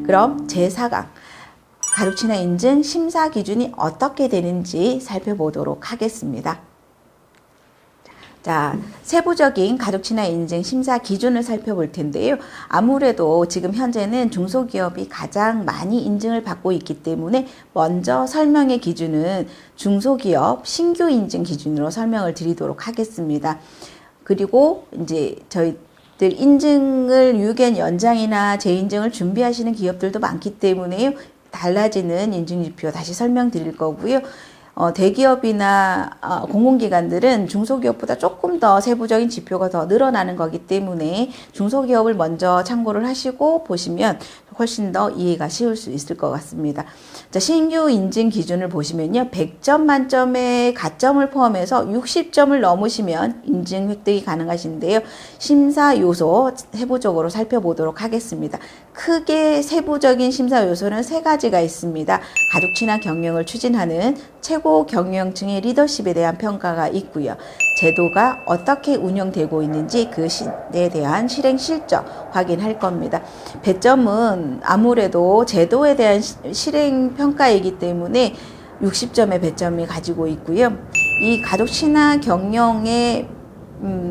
그럼 제4강 가족친화 인증 심사 기준이 어떻게 되는지 살펴보도록 하겠습니다. 자, 세부적인 가족친화 인증 심사 기준을 살펴볼 텐데요. 아무래도 지금 현재는 중소기업이 가장 많이 인증을 받고 있기 때문에 먼저 설명의 기준은 중소기업 신규 인증 기준으로 설명을 드리도록 하겠습니다. 그리고 이제 저희들 인증을 유견 연장이나 재인증을 준비하시는 기업들도 많기 때문에요. 달라지는 인증지표 다시 설명드릴 거고요. 대기업이나 공공기관들은 중소기업보다 조금 더 세부적인 지표가 더 늘어나는 거기 때문에 중소기업을 먼저 참고를 하시고 보시면 훨씬 더 이해가 쉬울 수 있을 것 같습니다. 자, 신규 인증 기준을 보시면요. 100점 만점에 가점을 포함해서 60점을 넘으시면 인증 획득이 가능하신데요. 심사 요소 세부적으로 살펴보도록 하겠습니다. 크게 세부적인 심사 요소는 3가지가 있습니다. 가족친화 경영을 추진하는 최고 경영층의 리더십에 대한 평가가 있고요. 제도가 어떻게 운영되고 있는지 그에 대한 실행 실적 확인할 겁니다. 배점은 아무래도 제도에 대한 실행 평가이기 때문에 60점의 배점이 가지고 있고요. 이 가족친화 경영의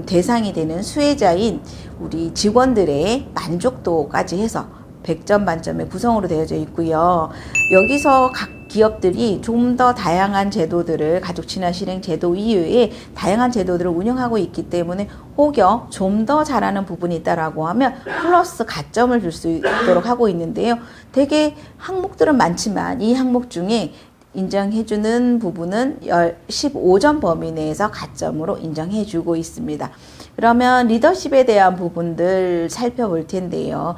대상이 되는 수혜자인 우리 직원들의 만족도까지 해서 100점 만점의 구성으로 되어져 있고요. 여기서 각 기업들이 좀 더 다양한 제도들을 가족친화 실행 제도 이외에 다양한 제도들을 운영하고 있기 때문에 혹여 좀 더 잘하는 부분이 있다라고 하면 플러스 가점을 줄 수 있도록 하고 있는데요. 되게 항목들은 많지만 이 항목 중에 인정해주는 부분은 15점 범위 내에서 가점으로 인정해주고 있습니다. 그러면 리더십에 대한 부분들 살펴볼 텐데요.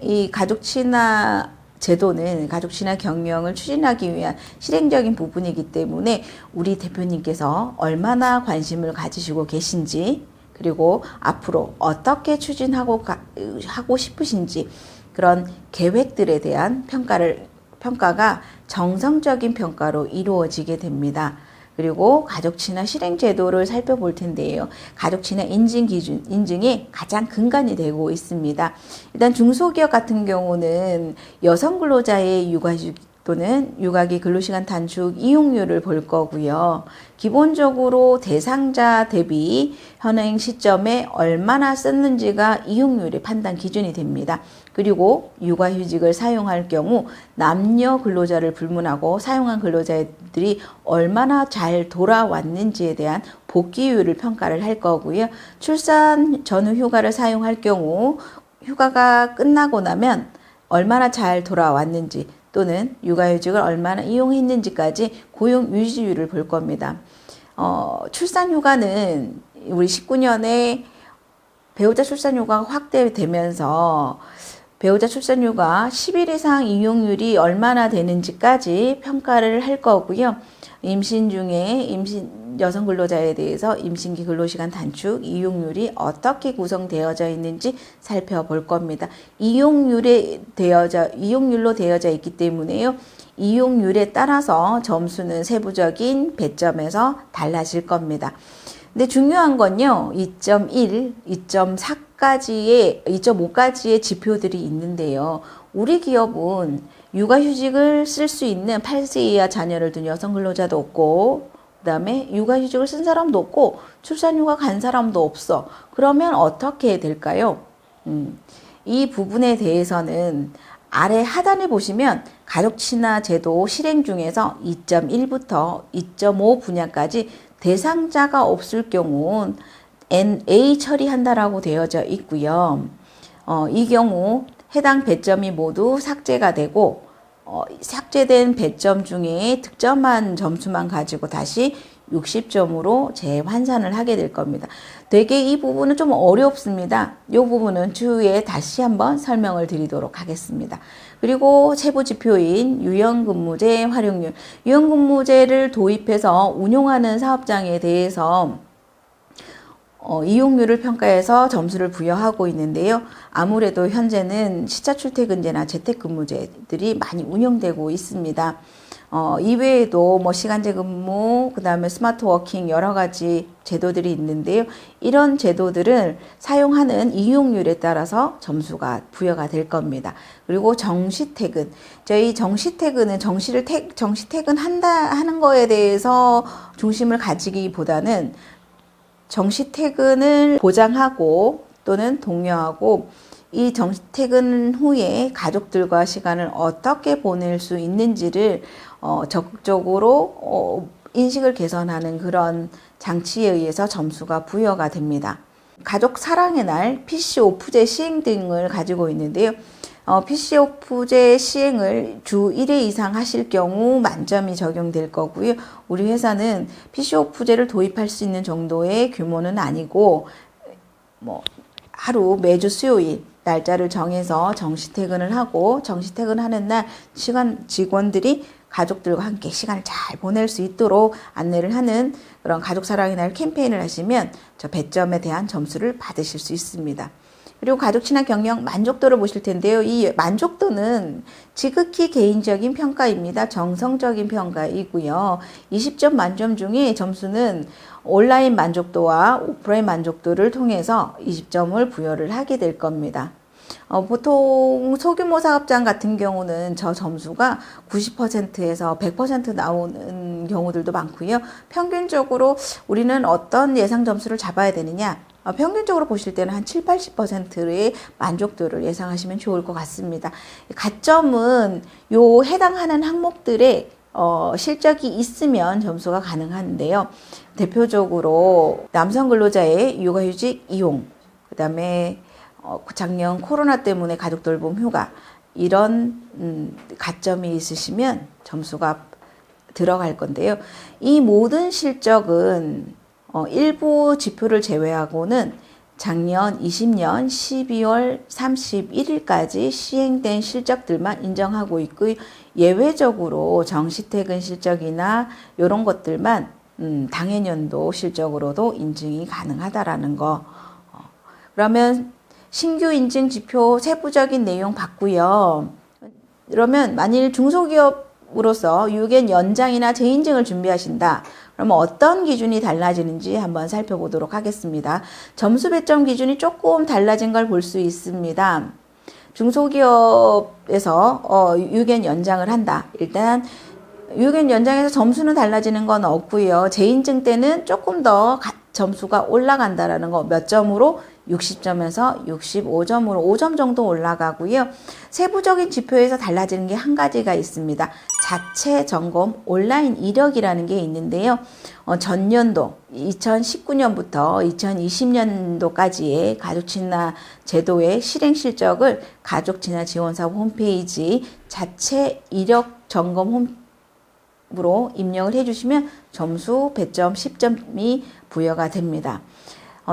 이 가족친화 제도는 가족친화 경영을 추진하기 위한 실행적인 부분이기 때문에 우리 대표님께서 얼마나 관심을 가지시고 계신지 그리고 앞으로 어떻게 하고 싶으신지 그런 계획들에 대한 평가가 정성적인 평가로 이루어지게 됩니다. 그리고 가족친화 실행 제도를 살펴볼 텐데요. 가족친화 인증이 가장 근간이 되고 있습니다. 일단 중소기업 같은 경우는 여성 근로자의 육아휴직 또는 육아기 근로시간 단축 이용률을 볼 거고요. 기본적으로 대상자 대비 현행 시점에 얼마나 썼는지가 이용률의 판단 기준이 됩니다. 그리고 육아휴직을 사용할 경우 남녀 근로자를 불문하고 사용한 근로자들이 얼마나 잘 돌아왔는지에 대한 복귀율을 평가를 할 거고요. 출산 전후 휴가를 사용할 경우 휴가가 끝나고 나면 얼마나 잘 돌아왔는지 또는 육아휴직을 얼마나 이용했는지까지 고용 유지율을 볼 겁니다. 출산휴가는 우리 19년에 배우자 출산휴가가 확대되면서 배우자 출산휴가 10일 이상 이용률이 얼마나 되는지까지 평가를 할 거고요. 임신 중에 여성 근로자에 대해서 임신기 근로시간 단축 이용률이 어떻게 구성되어져 있는지 살펴볼 겁니다. 이용률로 되어져 있기 때문에요. 이용률에 따라서 점수는 세부적인 배점에서 달라질 겁니다. 근데 중요한 건요. 2.1, 2.5까지의 지표들이 있는데요. 우리 기업은 육아휴직을 쓸 수 있는 8세 이하 자녀를 둔 여성 근로자도 없고 그 다음에 육아휴직을 쓴 사람도 없고 출산휴가 간 사람도 없어. 그러면 어떻게 될까요? 이 부분에 대해서는 아래 하단에 보시면 가족친화 제도 실행 중에서 2.1부터 2.5 분야까지 대상자가 없을 경우 NA 처리한다라고 되어져 있고요. 이 경우 해당 배점이 모두 삭제가 되고 삭제된 배점 중에 득점한 점수만 가지고 다시 60점으로 재환산을 하게 될 겁니다. 되게 이 부분은 좀 어렵습니다. 이 부분은 추후에 다시 한번 설명을 드리도록 하겠습니다. 그리고 세부 지표인 유연근무제 활용률. 유연근무제를 도입해서 운용하는 사업장에 대해서 이용률을 평가해서 점수를 부여하고 있는데요. 아무래도 현재는 시차 출퇴근제나 재택근무제들이 많이 운영되고 있습니다. 이외에도 뭐 시간제 근무, 그 다음에 스마트 워킹 여러 가지 제도들이 있는데요. 이런 제도들을 사용하는 이용률에 따라서 점수가 부여가 될 겁니다. 그리고 정시퇴근. 저희 정시퇴근은 정시퇴근 하는 거에 대해서 중심을 가지기보다는 정시퇴근을 보장하고 또는 독려하고 이 정시퇴근 후에 가족들과 시간을 어떻게 보낼 수 있는지를 적극적으로 인식을 개선하는 그런 장치에 의해서 점수가 부여가 됩니다. 가족 사랑의 날, PC 오프제 시행 등을 가지고 있는데요. PC 오프제 시행을 주 1회 이상 하실 경우 만점이 적용될 거고요. 우리 회사는 PC 오프제를 도입할 수 있는 정도의 규모는 아니고 하루 매주 수요일 날짜를 정해서 정시퇴근을 하고 정시퇴근하는 날 직원들이 가족들과 함께 시간을 잘 보낼 수 있도록 안내를 하는 그런 가족 사랑의 날 캠페인을 하시면 저 배점에 대한 점수를 받으실 수 있습니다. 그리고 가족 친화 경영 만족도를 보실 텐데요. 이 만족도는 지극히 개인적인 평가입니다. 정성적인 평가이고요. 20점 만점 중에 점수는 온라인 만족도와 오프라인 만족도를 통해서 20점을 부여를 하게 될 겁니다. 보통 소규모 사업장 같은 경우는 저 점수가 90%에서 100% 나오는 경우들도 많고요. 평균적으로 우리는 어떤 예상 점수를 잡아야 되느냐? 평균적으로 보실 때는 한 7, 80%의 만족도를 예상하시면 좋을 것 같습니다. 가점은 요 해당하는 항목들의 실적이 있으면 점수가 가능한데요. 대표적으로 남성 근로자의 육아휴직 이용, 그 다음에 작년 코로나 때문에 가족 돌봄 휴가 이런 가점이 있으시면 점수가 들어갈 건데요. 이 모든 실적은 일부 지표를 제외하고는 작년 20년 12월 31일까지 시행된 실적들만 인정하고 있고 예외적으로 정시퇴근 실적이나 이런 것들만 당해년도 실적으로도 인증이 가능하다라는 거. 그러면 신규 인증 지표 세부적인 내용 봤고요. 그러면 만일 중소기업으로서 유견 연장이나 재인증을 준비하신다. 그러면 어떤 기준이 달라지는지 한번 살펴보도록 하겠습니다. 점수 배점 기준이 조금 달라진 걸 볼 수 있습니다. 중소기업에서 유견 연장을 한다. 일단 유견 연장에서 점수는 달라지는 건 없고요. 재인증 때는 조금 더 점수가 올라간다라는 거 몇 점으로 60점에서 65점으로 5점 정도 올라가고요. 세부적인 지표에서 달라지는 게 한 가지가 있습니다. 자체 점검 온라인 이력이라는 게 있는데요. 전년도 2019년부터 2020년도까지의 가족친화 제도의 실행 실적을 가족친화 지원사업 홈페이지 자체 이력 점검 홈으로 입력을 해주시면 점수 배점 10점이 부여가 됩니다.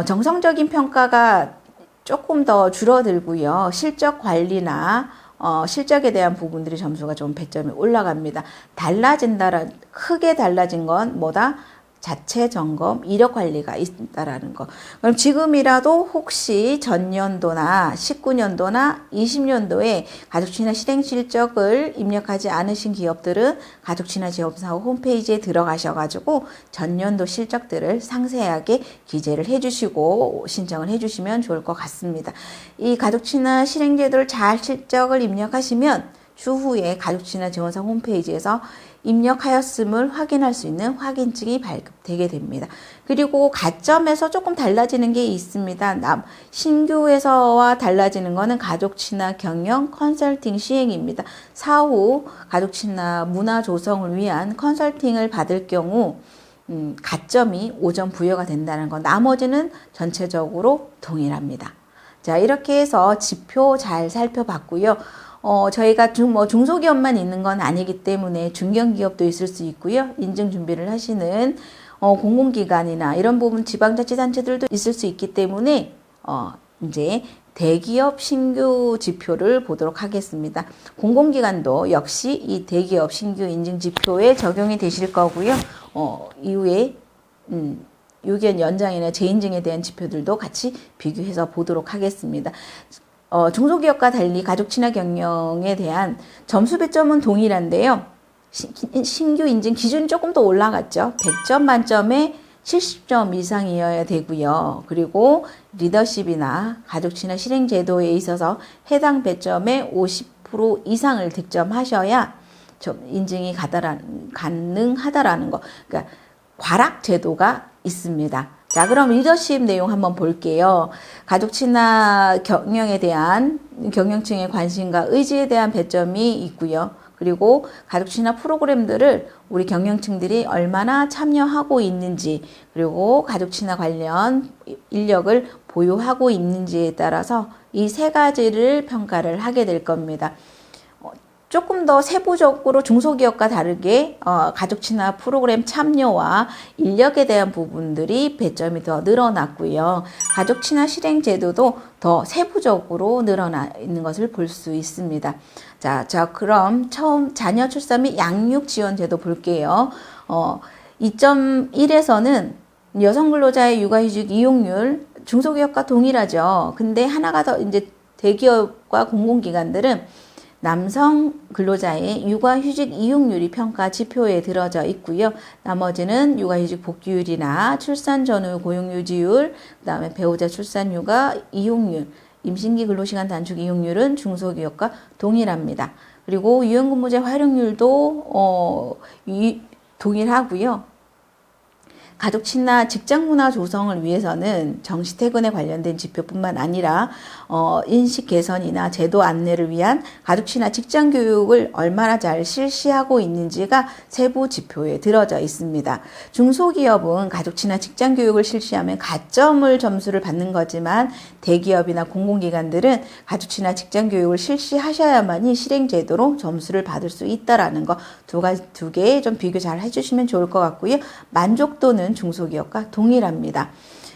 정성적인 평가가 조금 더 줄어들고요. 실적 관리나 실적에 대한 부분들이 점수가 좀 배점이 올라갑니다. 크게 달라진 건 뭐다? 자체 점검, 이력 관리가 있다라는 거. 그럼 지금이라도 혹시 전년도나 19년도나 20년도에 가족친화 실행 실적을 입력하지 않으신 기업들은 가족친화 지원사업 홈페이지에 들어가셔가지고 전년도 실적들을 상세하게 기재를 해주시고 신청을 해주시면 좋을 것 같습니다. 이 가족친화 실행 제도를 잘 실적을 입력하시면 추후에 가족친화 지원사업 홈페이지에서 입력하였음을 확인할 수 있는 확인증이 발급되게 됩니다. 그리고 가점에서 조금 달라지는 게 있습니다. 신규에서와 달라지는 거는 가족친화 경영 컨설팅 시행입니다. 사후 가족친화 문화 조성을 위한 컨설팅을 받을 경우 가점이 5점 부여가 된다는 거. 나머지는 전체적으로 동일합니다. 자, 이렇게 해서 지표 잘 살펴봤고요. 저희가 중소기업만 있는 건 아니기 때문에 중견기업도 있을 수 있고요. 인증 준비를 하시는 공공기관이나 이런 부분 지방자치단체들도 있을 수 있기 때문에 이제 대기업 신규 지표를 보도록 하겠습니다. 공공기관도 역시 이 대기업 신규 인증 지표에 적용이 되실 거고요. 이후에 유견 연장이나 재인증에 대한 지표들도 같이 비교해서 보도록 하겠습니다. 중소기업과 달리 가족친화 경영에 대한 점수 배점은 동일한데요. 신규 인증 기준이 조금 더 올라갔죠. 100점 만점에 70점 이상이어야 되고요. 그리고 리더십이나 가족 친화 실행 제도에 있어서 해당 배점의 50% 이상을 득점하셔야 좀 인증이 가능하다라는 거. 그러니까 과락 제도가 있습니다. 자, 그럼 리더십 내용 한번 볼게요. 가족 친화 경영에 대한 경영층의 관심과 의지에 대한 배점이 있고요. 그리고 가족 친화 프로그램들을 우리 경영층들이 얼마나 참여하고 있는지, 그리고 가족 친화 관련 인력을 보유하고 있는지에 따라서 이 세 가지를 평가를 하게 될 겁니다. 조금 더 세부적으로 중소기업과 다르게 가족 친화 프로그램 참여와 인력에 대한 부분들이 배점이 더 늘어났고요. 가족 친화 실행 제도도 더 세부적으로 늘어나 있는 것을 볼 수 있습니다. 자, 그럼 처음 자녀 출산 및 양육 지원 제도 볼게요. 2.1에서는 여성 근로자의 육아휴직 이용률 중소기업과 동일하죠. 근데 하나가 더 이제 대기업과 공공기관들은 남성 근로자의 육아휴직 이용률이 평가 지표에 들어져 있고요. 나머지는 육아휴직 복귀율이나 출산 전후 고용유지율, 그다음에 배우자 출산 육아 이용률, 임신기 근로시간 단축 이용률은 중소기업과 동일합니다. 그리고 유연근무제 활용률도 동일하고요. 가족 친화 직장 문화 조성을 위해서는 정시 퇴근에 관련된 지표뿐만 아니라 인식 개선이나 제도 안내를 위한 가족 친화 직장 교육을 얼마나 잘 실시하고 있는지가 세부 지표에 들어져 있습니다. 중소기업은 가족 친화 직장 교육을 실시하면 가점을 점수를 받는 거지만 대기업이나 공공기관들은 가족 친화 직장 교육을 실시하셔야만이 실행 제도로 점수를 받을 수 있다라는 거 두 개 좀 비교 잘 해주시면 좋을 것 같고요. 만족도는 중소기업과 동일합니다.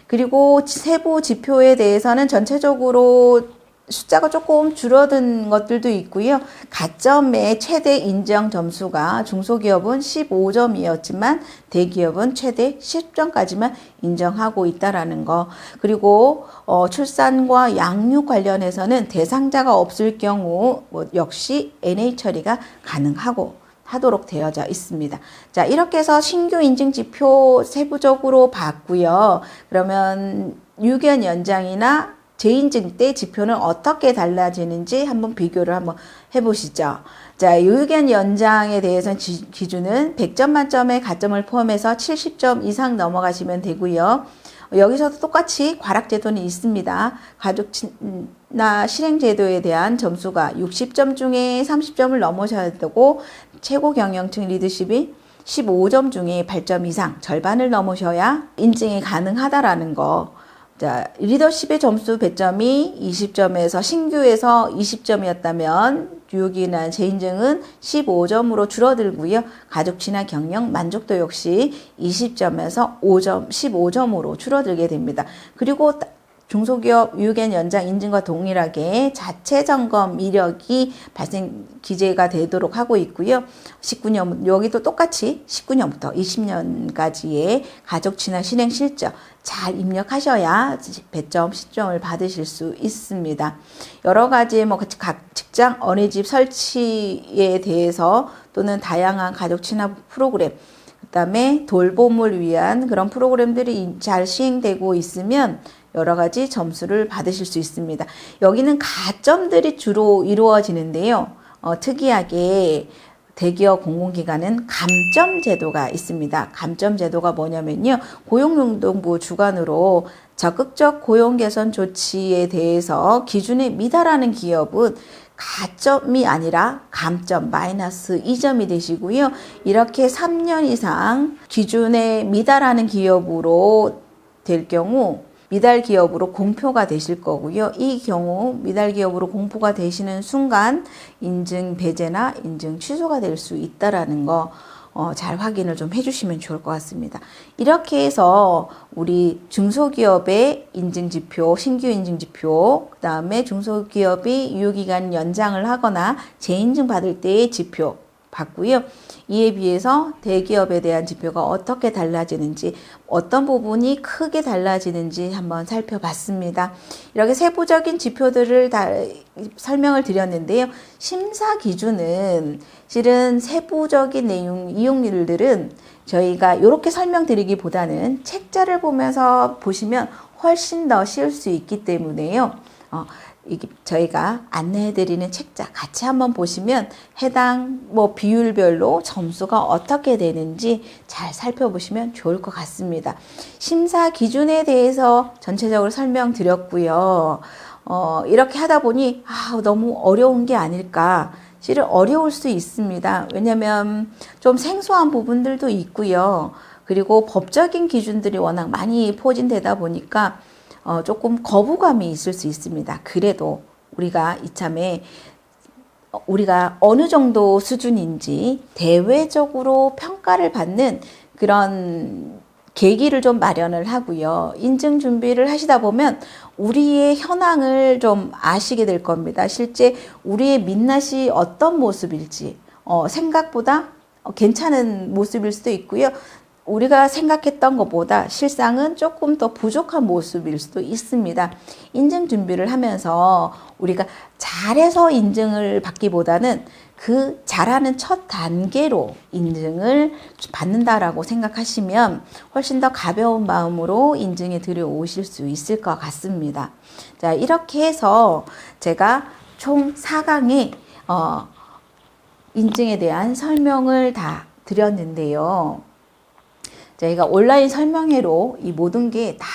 그리고 세부 지표에 대해서는 전체적으로 숫자가 조금 줄어든 것들도 있고요. 가점의 최대 인정 점수가 중소기업은 15점이었지만 대기업은 최대 10점까지만 인정하고 있다라는 거. 그리고 출산과 양육 관련해서는 대상자가 없을 경우 역시 NA 처리가 하도록 되어져 있습니다. 자, 이렇게 해서 신규 인증 지표 세부적으로 봤고요. 그러면 유견 연장이나 재인증 때 지표는 어떻게 달라지는지 한번 비교를 한번 해보시죠. 자, 유견 연장에 대해서는 기준은 100점 만점에 가점을 포함해서 70점 이상 넘어가시면 되고요. 여기서도 똑같이 과락제도는 있습니다. 가족 친화 실행제도에 대한 점수가 60점 중에 30점을 넘으셔야 되고 최고 경영층 리더십이 15점 중에 8점 이상 절반을 넘으셔야 인증이 가능하다라는 거. 자, 리더십의 점수 배점이 20점에서 신규에서 20점이었다면 유기나 재인증은 15점으로 줄어들고요. 가족 친화 경영 만족도 역시 20점에서 15점으로 줄어들게 됩니다. 그리고 중소기업 유견 연장 인증과 동일하게 자체 점검 이력이 발생 기재가 되도록 하고 있고요. 19년 여기도 똑같이 19년부터 20년까지의 가족 친화 실행 실적 잘 입력하셔야 배점 10점을 받으실 수 있습니다. 여러 가지 각 직장 어린이집 설치에 대해서 또는 다양한 가족 친화 프로그램 그다음에 돌봄을 위한 그런 프로그램들이 잘 시행되고 있으면 여러 가지 점수를 받으실 수 있습니다. 여기는 가점들이 주로 이루어지는데요. 특이하게 대기업 공공기관은 감점 제도가 있습니다. 감점 제도가 뭐냐면요. 고용노동부 주관으로 적극적 고용 개선 조치에 대해서 기준에 미달하는 기업은 가점이 아니라 감점 마이너스 2점이 되시고요. 이렇게 3년 이상 기준에 미달하는 기업으로 될 경우 미달 기업으로 공표가 되실 거고요. 이 경우 미달 기업으로 공포가 되시는 순간 인증 배제나 인증 취소가 될 수 있다라는 거 잘 확인을 좀 해주시면 좋을 것 같습니다. 이렇게 해서 우리 중소기업의 인증지표, 신규 인증지표, 그 다음에 중소기업이 유효기간 연장을 하거나 재인증 받을 때의 지표 봤고요. 이에 비해서 대기업에 대한 지표가 어떻게 달라지는지, 어떤 부분이 크게 달라지는지 한번 살펴봤습니다. 이렇게 세부적인 지표들을 다 설명을 드렸는데요. 심사 기준은 실은 세부적인 내용, 이용률들은 저희가 이렇게 설명드리기보다는 책자를 보면서 보시면 훨씬 더 쉬울 수 있기 때문에요. 이게 저희가 안내해드리는 책자 같이 한번 보시면 해당 비율별로 점수가 어떻게 되는지 잘 살펴보시면 좋을 것 같습니다. 심사 기준에 대해서 전체적으로 설명드렸고요. 이렇게 하다 보니 너무 어려운 게 아닐까. 실은 어려울 수 있습니다. 왜냐하면 좀 생소한 부분들도 있고요. 그리고 법적인 기준들이 워낙 많이 포진되다 보니까 조금 거부감이 있을 수 있습니다. 그래도 우리가 이참에 우리가 어느 정도 수준인지 대외적으로 평가를 받는 그런 계기를 좀 마련을 하고요. 인증 준비를 하시다 보면 우리의 현황을 좀 아시게 될 겁니다. 실제 우리의 민낯이 어떤 모습일지 생각보다 괜찮은 모습일 수도 있고요. 우리가 생각했던 것보다 실상은 조금 더 부족한 모습일 수도 있습니다. 인증 준비를 하면서 우리가 잘해서 인증을 받기보다는 그 잘하는 첫 단계로 인증을 받는다라고 생각하시면 훨씬 더 가벼운 마음으로 인증에 들여오실 수 있을 것 같습니다. 자, 이렇게 해서 제가 총 4강의 인증에 대한 설명을 다 드렸는데요. 저희가 온라인 설명회로 이 모든 게 다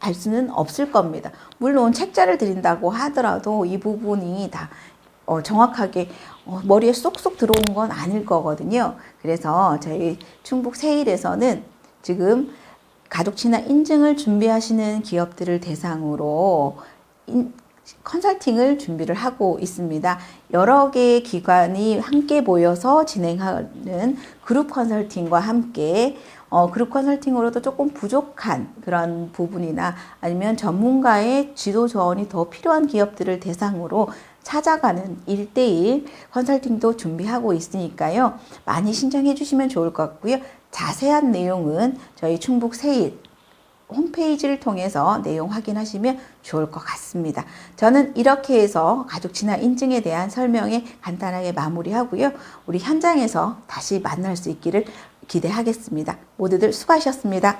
알 수는 없을 겁니다. 물론 책자를 드린다고 하더라도 이 부분이 다 정확하게 머리에 쏙쏙 들어온 건 아닐 거거든요. 그래서 저희 충북 세일에서는 지금 가족친화 인증을 준비하시는 기업들을 대상으로 컨설팅을 준비를 하고 있습니다. 여러 개의 기관이 함께 모여서 진행하는 그룹 컨설팅과 함께 그룹 컨설팅으로도 조금 부족한 그런 부분이나 아니면 전문가의 지도 조언이 더 필요한 기업들을 대상으로 찾아가는 1대1 컨설팅도 준비하고 있으니까요. 많이 신청해 주시면 좋을 것 같고요. 자세한 내용은 저희 충북 세일 홈페이지를 통해서 내용 확인하시면 좋을 것 같습니다. 저는 이렇게 해서 가족친화 인증에 대한 설명에 간단하게 마무리하고요. 우리 현장에서 다시 만날 수 있기를 기대하겠습니다. 모두들 수고하셨습니다.